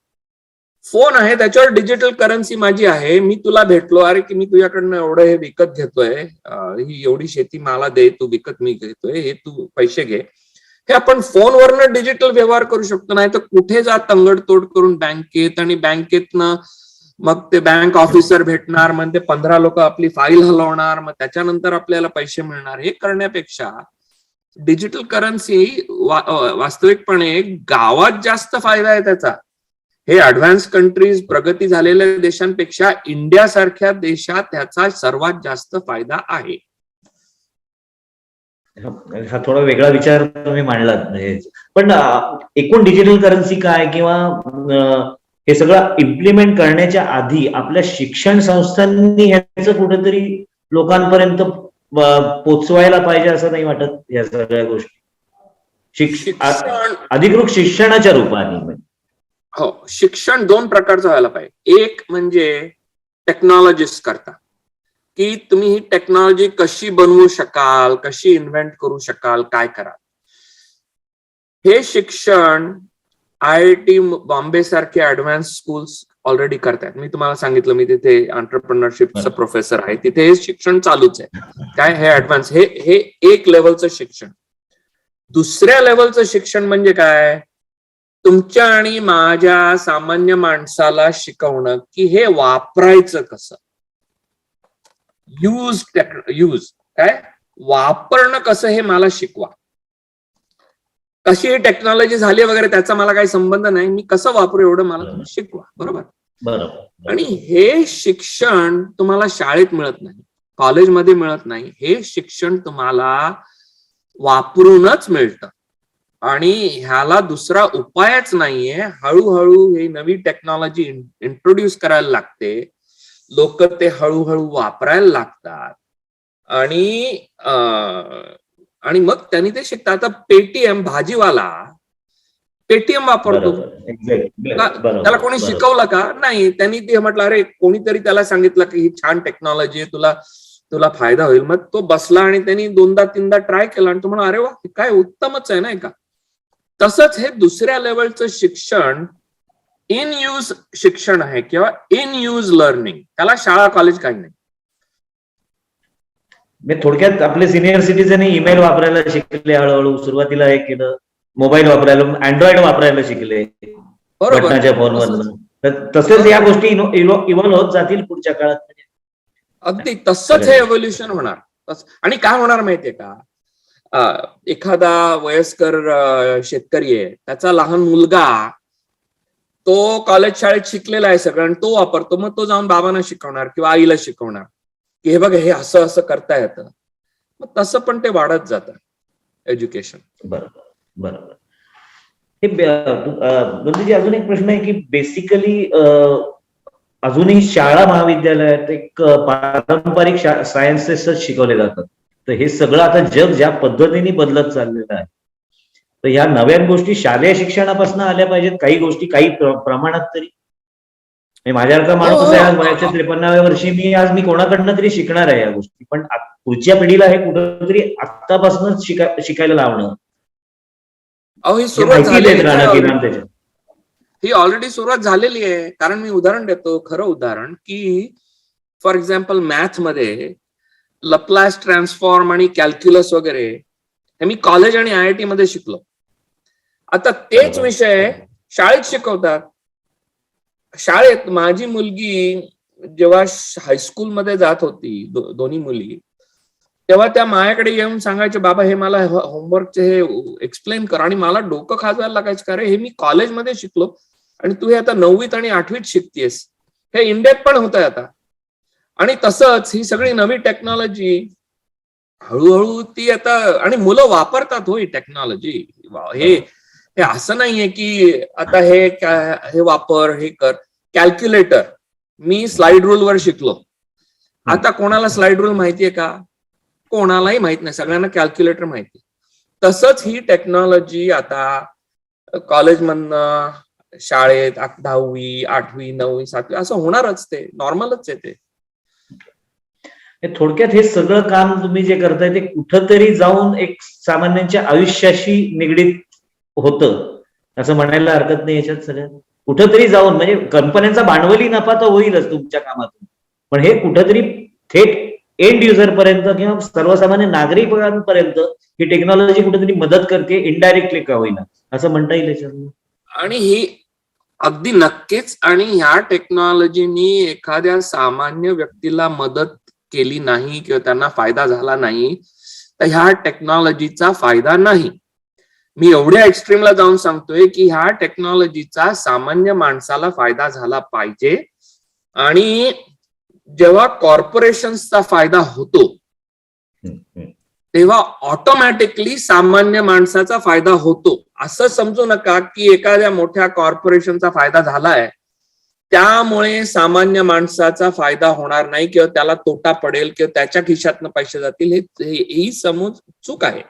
[SPEAKER 2] फोन आहे, त्याच्यावर डिजिटल करन्सी माझी आहे, मी तुला भेटलो, अरे की मी तुझ्याकडनं एवढं हे विकत घेतोय, ही एवढी शेती मला दे, तू विकत मी घेतोय, हे तू पैसे घे. हे आपण फोनवरनं डिजिटल व्यवहार करू शकतो. नाही तर कुठे जा तंगडतोड करून बँकेत, आणि बँकेतनं मग ते बँक ऑफिसर भेटणार, मग ते 15 लोक आपली फाईल हलवणार, मग त्याच्यानंतर आपल्याला पैसे मिळणार. हे करण्यापेक्षा डिजिटल करन्सी वास्तविकपणे गावात जास्त फायदा आहे त्याचा. हे ऍडव्हान्स कंट्रीज, प्रगती झालेल्या देशांपेक्षा इंडिया सारख्या देशात त्याचा सर्वात जास्त फायदा आहे.
[SPEAKER 1] हा थोडा वेगळा विचार तुम्ही मांडलात. म्हणजे पण एकूण डिजिटल करन्सी काय किंवा हे सगळं इम्प्लिमेंट करण्याच्या आधी आपल्या शिक्षण संस्थांनी ह्याचं कुठेतरी लोकांपर्यंत पोचवायला पाहिजे असं नाही वाटत? या सगळ्या गोष्टी
[SPEAKER 2] शिक्षण,
[SPEAKER 1] अधिकृत शिक्षणाच्या रूपाने.
[SPEAKER 2] हो, शिक्षण दोन प्रकारचं व्हायला पाहिजे. एक म्हणजे टेक्नॉलॉजिस्ट करता, की तुम्ही ही टेक्नॉलॉजी कशी बनवू शकाल, कशी इन्व्हेंट करू शकाल, काय कराल. हे शिक्षण IIT बॉम्बे सारखे ऍडव्हान्स स्कूल्स ऑलरेडी करतात. मी तुम्हाला सांगितलं, मी तिथे एंटरप्रेन्योरशिपचं प्रोफेसर आहे. तिथे हे शिक्षण चालूच आहे. काय हे ऍडव्हान्स, हे एक लेवलचं शिक्षण. दुसऱ्या लेवलचं शिक्षण म्हणजे काय, तुमच्या आणि माझ्या सामान्य माणसाला शिकवणं की हे वापरायचं कसं, यूज काय वापरणं कसं, हे मला शिकवा. कशी ही टेक्नॉलॉजी झाली वगैरे त्याचा मला काही संबंध नाही, मी कसं वापरू एवढं मला तुम्ही शिकवा. बरोबर. आणि हे शिक्षण तुम्हाला शाळेत मिळत नाही, कॉलेजमध्ये मिळत नाही. हे शिक्षण तुम्हाला वापरूनच मिळतं आणि ह्याला दुसरा उपायच नाहीये. हळूहळू ही नवी टेक्नॉलॉजी इंट्रोड्यूस करायला लागते, लोक ते हळूहळू वापरायला लागतात आणि मग त्यांनी ते शिकतात. आता पेटीएम भाजीवाला पेटीएम वापरतो, त्याला कोणी शिकवलं का? नाही. त्यांनी ते म्हटलं, अरे कोणीतरी त्याला सांगितलं की ही छान टेक्नॉलॉजी आहे, तुला फायदा होईल. मग तो बसला आणि त्यांनी 2दा-3दा ट्राय केला आणि तो म्हणा, अरे वा, काय उत्तमच आहे, नाही का? तसंच हे दुसऱ्या लेवलचं शिक्षण इन यूज शिक्षण आहे किंवा इन यूज लर्निंग. त्याला शाळा कॉलेज काही नाही.
[SPEAKER 1] थोडक्यात आपले सिनियर सिटीजन ईमेल वापरायला शिकले, हळूहळू सुरुवातीला हे केलं, मोबाईल वापरायला, अँड्रॉइड वापरायला शिकले बटनाच्या फोनवर. तसेच या गोष्टी इव्हॉल्व्ह होत जातील पुढच्या काळात.
[SPEAKER 2] अगदी तसंच हे एव्होल्युशन होणार. आणि काय होणार माहितीये का, एखादा वयस्कर शेतकरी आहे, त्याचा लहान मुलगा तो कॉलेज शाळेत शिकलेला आहे सगळं आणि तो वापरतो. मग तो जाऊन बाबांना शिकवणार किंवा आईला शिकवणार की हे बघ, हे असं असं करता येतं. मग तसं पण ते वाढत जातं एज्युकेशन.
[SPEAKER 1] बरोबर. हे बंधूजी, अजून एक प्रश्न आहे की बेसिकली अजूनही शाळा महाविद्यालयात एक पारंपरिक सायन्सेसच शिकवले जातात. तर हे सगळं आता जग ज्या पद्धतीने बदलत चाललेलं आहे, तर ह्या नव्या गोष्टी शालेय शिक्षणापासून आल्या पाहिजेत. काही गोष्टी काही प्रमाणात तरी. माझ्यासारखा माणूस आहे, आज वयाच्या 53व्या वर्षी मी कोणाकडनं तरी शिकणार आहे या गोष्टी. पण पुढच्या पिढीला हे कुठंतरी आत्तापासूनच शिकायला लावणं,
[SPEAKER 2] ही ऑलरेडी सुरुवात झालेली आहे. कारण मी उदाहरण देतो, खरं उदाहरण, की फॉर एक्झाम्पल मॅथ मध्ये लप्लास ट्रान्सफॉर्म आणि कॅल्क्युलस वगैरे हे मी कॉलेज आणि IIT मध्ये शिकलो. आता तेच विषय शाळेत शिकवतात. शाळेत माझी मुलगी जेव्हा हायस्कूलमध्ये जात होती, दोन्ही मुली, तेव्हा त्या माझ्याकडे येऊन सांगायचे, बाबा हे मला होमवर्कचे हे एक्सप्लेन कर. आणि मला डोकं खाजवायला लागायचं, का रे हे मी कॉलेजमध्ये शिकलो आणि तू हे आता 9वीत आणि 8वीत शिकतेस. हे इंडियात पण होत आहे आता. आणि तसंच ही सगळी नवी टेक्नॉलॉजी हळूहळू ती आता, आणि मुलं वापरतात हो ही टेक्नॉलॉजी. हे असं नाहीये की आता हे वापर, हे कर. कॅल्क्युलेटर मी स्लाइड रूल वर शिकलो. आता कोणाला स्लाइड रूल माहितीये का? कोणालाही माहित नाही. सगळ्यांना कॅल्क्युलेटर माहिती. तसंच ही टेक्नॉलॉजी आता कॉलेजमधनं, शाळेत 10वी, 8वी, 9वी, 7वी असं होणारच. ते नॉर्मलच आहे.
[SPEAKER 1] थोडक्यात हे सगळं काम तुम्ही जे करताय ते कुठंतरी जाऊन एक सामान्यांच्या आयुष्याशी निगडीत होतं असं म्हणायला हरकत नाही. याच्यात सगळ्यात कुठंतरी जाऊन, म्हणजे कंपन्यांचा भांडवली नफा तर होईलच तुमच्या कामातून, पण हे कुठंतरी थेट एंड युजर पर्यंत किंवा सर्वसामान्य नागरिकांपर्यंत ही टेक्नॉलॉजी कुठेतरी मदत करते, इनडायरेक्टली का होईना, असं म्हणता येईल याच्यात.
[SPEAKER 2] आणि ही अगदी नक्कीच. आणि ह्या टेक्नॉलॉजीनी एखाद्या सामान्य व्यक्तीला मदत केली नाही किंवा त्यांना फायदा झाला नाही, तर ह्या टेक्नॉलॉजीचा फायदा नाही. मी एवढ्या एक्स्ट्रीमला जाऊन सांगतोय की ह्या टेक्नॉलॉजीचा सामान्य माणसाला फायदा झाला पाहिजे. आणि जेव्हा कॉर्पोरेशन्सचा फायदा होतो तेव्हा ऑटोमॅटिकली सामान्य माणसाचा फायदा होतो. असं समजू नका की एखाद्या मोठ्या कॉर्पोरेशनचा फायदा झालाय त्यामुळे सामान्य माणसाचा फायदा होणार नाही किंवा त्याला तोटा पडेल किंवा त्याच्या खिशातनं पैसे जातील, ही समज चूक आहे.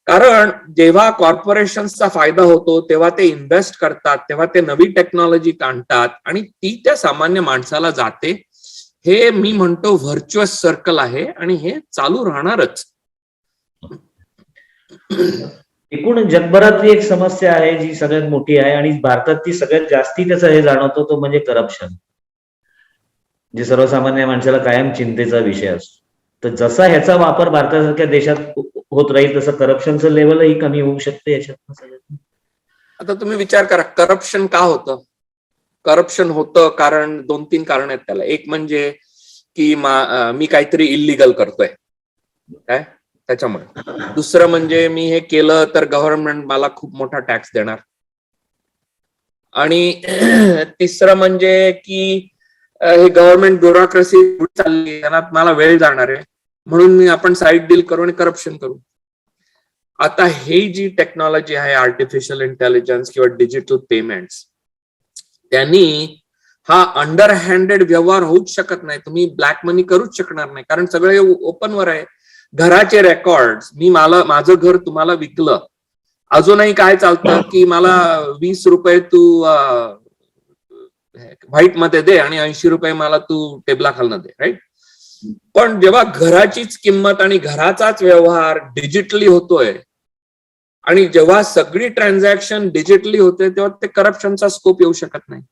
[SPEAKER 2] कारण जेव्हा कॉर्पोरेशन्सचा फायदा होतो तेव्हा ते इन्व्हेस्ट करतात, तेव्हा ते नवी टेक्नॉलॉजी आणतात आणि ती त्या सामान्य माणसाला जाते. हे मी म्हणतो व्हर्च्युअस सर्कल आहे आणि हे चालू राहणारच.
[SPEAKER 1] एकूण जगभरातली एक समस्या आहे जी सगळ्यात मोठी आहे आणि भारतात ती सगळ्यात जास्ती त्याचं हे जाणवतो तो म्हणजे करप्शन, जे सर्वसामान्य माणसाला कायम चिंतेचा विषय असतो. तर जसा ह्याचा वापर भारतासारख्या देशात होत राहील तसं करप्शनचं लेवलही कमी होऊ शकते याच्यात.
[SPEAKER 2] आता तुम्ही विचार करा करप्शन का होतं. करप्शन होतं कारण 2-3 कारण आहेत त्याला. एक म्हणजे की मी काहीतरी इल्लीगल करतोय काय त्याच्यामुळे. दुसरं म्हणजे मी हे केलं तर गव्हर्नमेंट मला खूप मोठा टॅक्स देणार. आणि तिसरं म्हणजे की हे गव्हर्नमेंट ब्युरोक्रेसी चालली, त्यांना मला वेळ जाणार आहे म्हणून आपण साईड डील करू आणि करप्शन करू. आता हे जी टेक्नॉलॉजी आहे आर्टिफिशियल इंटेलिजन्स किंवा डिजिटल पेमेंट्स, त्यांनी हा अंडर हँडेड व्यवहार होऊच शकत नाही. तुम्ही ब्लॅक मनी करूच शकणार नाही कारण सगळे ओपनवर आहे. घराचे रेकॉर्ड, माझं घर तुम्हाला विकलं, अजूनही काय चालतं की मला 20 रुपये तू व्हाईट मध्ये दे आणि 80 रुपये मला तू टेबलाखालनं दे, राईट. पण जेव्हा घराचीच किंमत आणि घराचाच व्यवहार डिजिटली होतोय आणि जेव्हा सगळी ट्रान्झॅक्शन डिजिटली होते तेव्हा ते करप्शनचा स्कोप येऊ शकत नाही,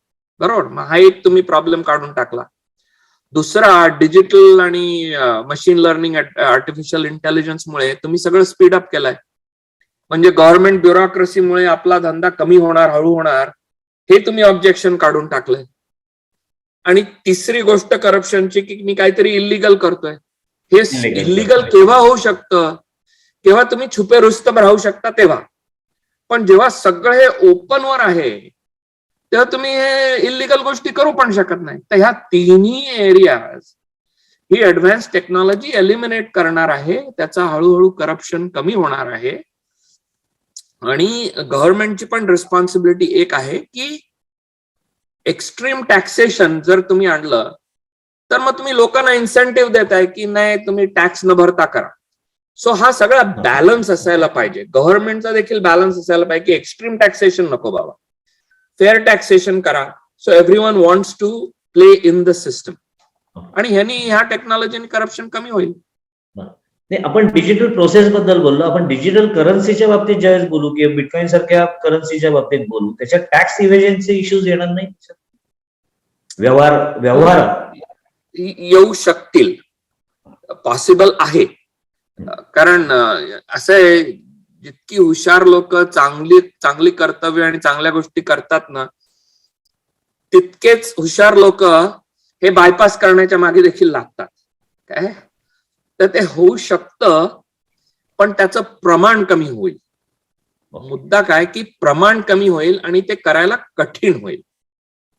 [SPEAKER 2] बरोबर. मग हा एक तुम्ही प्रॉब्लेम काढून टाकला. दुसरा, डिजिटल आणि मशीन लर्निंग आर्टिफिशियल इंटेलिजन्समुळे तुम्ही सगळं स्पीडअप केलंय. म्हणजे गव्हर्नमेंट ब्युरोक्रेसीमुळे आपला धंदा कमी होणार, हळू होणार, हे तुम्ही ऑब्जेक्शन काढून टाकलंय. आणि तिसरी गोष्ट करप्शनची की मी काहीतरी इल्लीगल करतोय. हे इल्लीगल केव्हा होऊ शकतं, केव्हा तुम्ही छुपे रुस्तम राहू शकता तेव्हा. पण जेव्हा सगळं हे ओपनवर आहे तेव्हा तुम्ही हे इल्लीगल गोष्टी करू पण शकत नाही. तर ह्या तिन्ही एरियाज ही ऍडव्हान्स टेक्नॉलॉजी एलिमिनेट करणार आहे. त्याचा हळूहळू करप्शन कमी होणार आहे. आणि गव्हर्नमेंटची पण रिस्पॉन्सिबिलिटी एक आहे की एक्स्ट्रीम टॅक्सेशन जर तुम्ही आणलं तर मग तुम्ही लोकांना इन्सेंटिव्ह देताय की नाही तुम्ही टॅक्स न भरता करा. सो हा सगळा बॅलन्स असायला पाहिजे. गव्हर्नमेंटचा देखील बॅलन्स असायला पाहिजे की एक्स्ट्रीम टॅक्सेशन नको बाबा, फेअर टॅक्सेशन करा. So everyone wants to play in the system. आणि ह्यानी ह्या टेक्नॉलॉजीने करप्शन कमी होईल.
[SPEAKER 1] नाही, आपण डिजिटल प्रोसेस बद्दल बोललो, आपण डिजिटल करन्सीच्या बाबतीत ज्यावेळेस बोलू किंवा बिटकॉइन सारख्या करन्सीच्या बाबतीत बोलू त्याच्यात टॅक्स इव्हेजनचे इश्यूज येणार नाही. व्यवहार
[SPEAKER 2] येऊ शकतील, पॉसिबल आहे. कारण असं आहे जितकी हुशार लोक चांगली कर्तव्य आणि चांगल्या गोष्टी करतात ना, तितकेच हुशार लोक हे बायपास करण्याच्या मागे देखील लागतात. काय तर ते होऊ शकतं पण त्याचं प्रमाण कमी होईल. मुद्दा काय की प्रमाण कमी होईल आणि ते करायला कठीण होईल.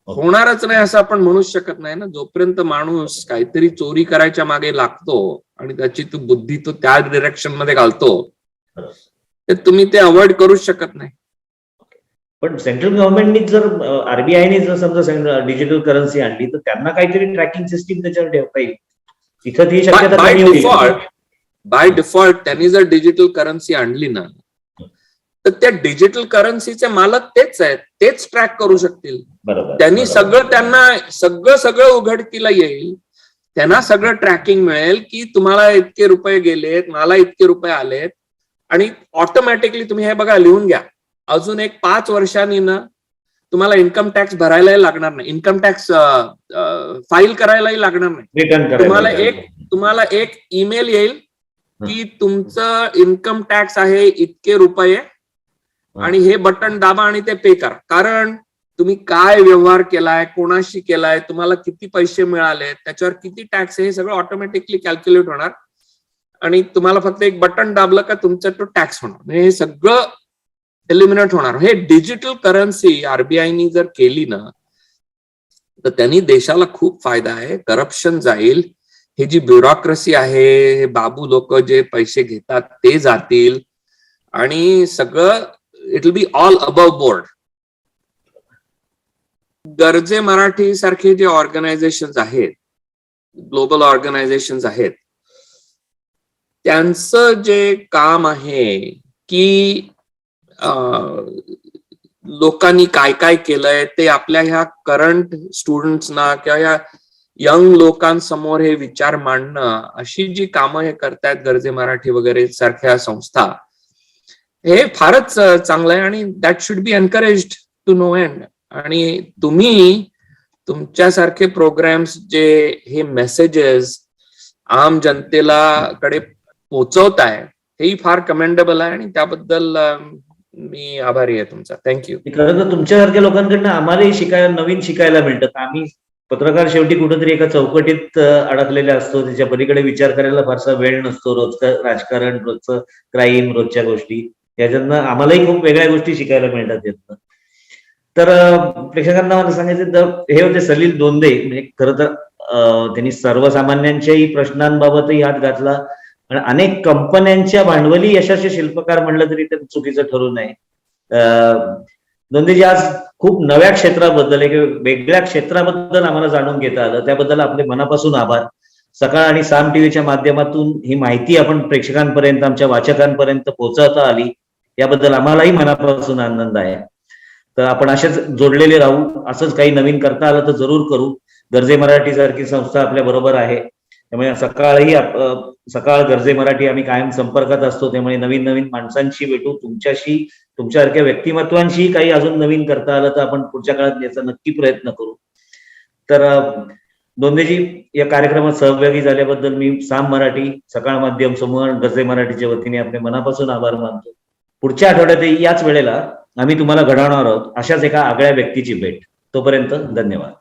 [SPEAKER 2] होणारच नाही असं आपण म्हणूच शकत नाही ना. जोपर्यंत माणूस काहीतरी चोरी करायच्या मागे लागतो आणि त्याची बुद्धी तो त्या डिरेक्शन मध्ये घालतो तर तुम्ही ते अवॉइड करूच शकत नाही.
[SPEAKER 1] पण सेंट्रल गव्हर्नमेंटनी जर आरबीआयने जर समजा डिजिटल करन्सी आणली तर त्यांना काहीतरी ट्रॅकिंग सिस्टीम त्याच्यावर ठेवता येईल. तिथं ती शक्यता कमी होईल.
[SPEAKER 2] बाय डिफॉल्ट त्यांनी जर डिजिटल करन्सी आणली ना तर त्या डिजिटल करन्सीचे मालक तेच आहेत, तेच ट्रॅक करू शकतील. त्यांनी सगळं उघडकीला येईल. त्यांना सगळं ट्रॅकिंग मिळेल की तुम्हाला इतके रुपये गेलेत, मला इतके रुपये आलेत. आणि ऑटोमॅटिकली तुम्ही हे बघा लिहून घ्या, अजून एक 5 वर्षांनी ना तुम्हाला इन्कम टॅक्स भरायलाही लागणार नाही, इन्कम टॅक्स फाईल करायलाही लागणार नाही. तुम्हाला एक ईमेल येईल की तुमचं इन्कम टॅक्स आहे इतके रुपये आणि हे बटन दाबा आणि ते पे करा. कारण तुम्ही काय व्यवहार केलाय, कोणाशी केलाय, तुम्हाला किती पैसे मिळाले, त्याच्यावर किती टॅक्स आहे, हे सगळं ऑटोमॅटिकली कॅल्क्युलेट होणार आणि तुम्हाला फक्त एक बटन दाबलं का तुमचा तो टॅक्स होणार. हे सगळं एलिमिनेट होणार. हे डिजिटल करन्सी आरबीआयनी जर केली ना तर त्यांनी देशाला खूप फायदा आहे. करप्शन जाईल, हे जी ब्युरोक्रेसी आहे, हे बाबू लोक जे पैसे घेतात ते जातील आणि सगळं it will be all above board. गरजे मराठी सारखे जे ऑर्गनायझेशन आहेत, ग्लोबल ऑर्गनायझेशन आहेत, त्यांचं जे काम आहे की लोकांनी काय काय केलंय ते आपल्या ह्या करंट स्टुडंट्सना किंवा ह्या यंग लोकांसमोर हे विचार मांडणं, अशी जी कामं हे करतायत गरजे मराठी वगैरे सारख्या संस्था, हे फारच चांगलं आहे आणि that should be encouraged to no end. आणि तुम्ही तुमच्यासारखे प्रोग्राम्स जे हे मेसेजेस आम जनतेला कडे पोहोचवताय, हेही फार कमेंडेबल आहे आणि त्याबद्दल मी आभारी आहे तुमचा. थँक्यू.
[SPEAKER 1] खरं तर तुमच्यासारख्या लोकांकडनं आम्हालाही नवीन शिकायला मिळतं. आम्ही पत्रकार शेवटी कुठेतरी एका चौकटीत अडकलेले असतो, त्याच्या पलीकडे विचार करायला फारसा वेळ नसतो. रोजचं राजकारण, रोजचं क्राईम, रोजच्या गोष्टी, याच्यातनं आम्हालाही खूप वेगळ्या गोष्टी शिकायला मिळतात यातनं. तर प्रेक्षकांना मला सांगायचं तर हे होते सलील दोंदे. म्हणजे खरं तर त्यांनी सर्वसामान्यांच्याही प्रश्नांबाबतही हात घातला आणि अनेक कंपन्यांच्या भांडवली यशाचे शिल्पकार म्हणलं तरी ते चुकीचं ठरू नये. दोंदेजी, आज खूप नव्या क्षेत्राबद्दल, एक वेगळ्या क्षेत्राबद्दल आम्हाला जाणून घेता आलं, त्याबद्दल आपले मनापासून आभार. सकाळ आणि साम टीव्हीच्या माध्यमातून ही माहिती आपण प्रेक्षकांपर्यंत, आमच्या वाचकांपर्यंत पोहोचवता आली, याबद्दल आम्हालाही मनापासून आनंद आहे. तर आपण असेच जोडलेले राहू. असंच काही नवीन करता आलं तर जरूर करू. गरजे मराठी सारखी संस्था आपल्या बरोबर आहे, त्यामुळे सकाळ गरजे मराठी आम्ही कायम संपर्कात असतो. त्यामुळे नवीन नवीन माणसांशी भेटू, तुमच्याशी, तुमच्यासारख्या व्यक्तिमत्वांशी काही अजून नवीन करता आलं तर आपण पुढच्या काळात याचा नक्की प्रयत्न करू. तर दोंदेजी, या कार्यक्रमात सहभागी झाल्याबद्दल मी साम मराठी, सकाळ माध्यम समूह, गरजे मराठीच्या वतीने आपले मनापासून आभार मानतो. पुढच्या आठवड्यातही याच वेळेला आम्ही तुम्हाला घडवणार आहोत अशाच एका आगळ्या व्यक्तीची भेट. तोपर्यंत धन्यवाद.